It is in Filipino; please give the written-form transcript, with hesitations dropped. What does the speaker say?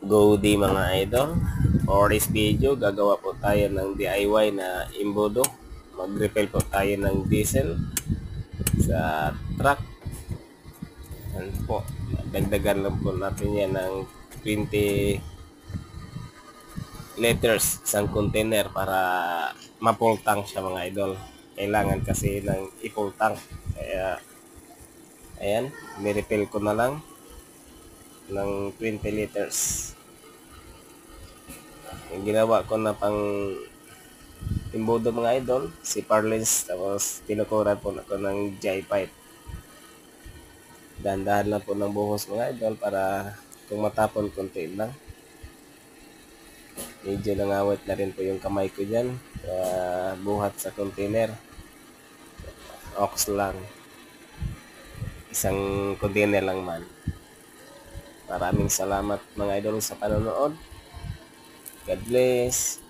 Go day mga idol. For this video, gagawa po tayo ng DIY na imbudo. Mag-refill po tayo ng diesel sa truck. Yan po. Dagdagan lang po natin yan ng 20 liters isang container para ma-full tank siya mga idol. Kailangan kasi ng i-full tank. Kaya, ayan, ni-refill ko na lang ng 20 liters. Yung ginawa ko na pang imbudo mga idol, si Parlins, tapos tinukuran po ako ng J-pipe. Dahan-dahan lang po ng buhos mga idol para kung matapon konti lang. Medyo nangawit na rin po yung kamay ko dyan, buhat sa container. Ox lang. Isang container lang man. Maraming salamat mga idol sa panonood. God bless.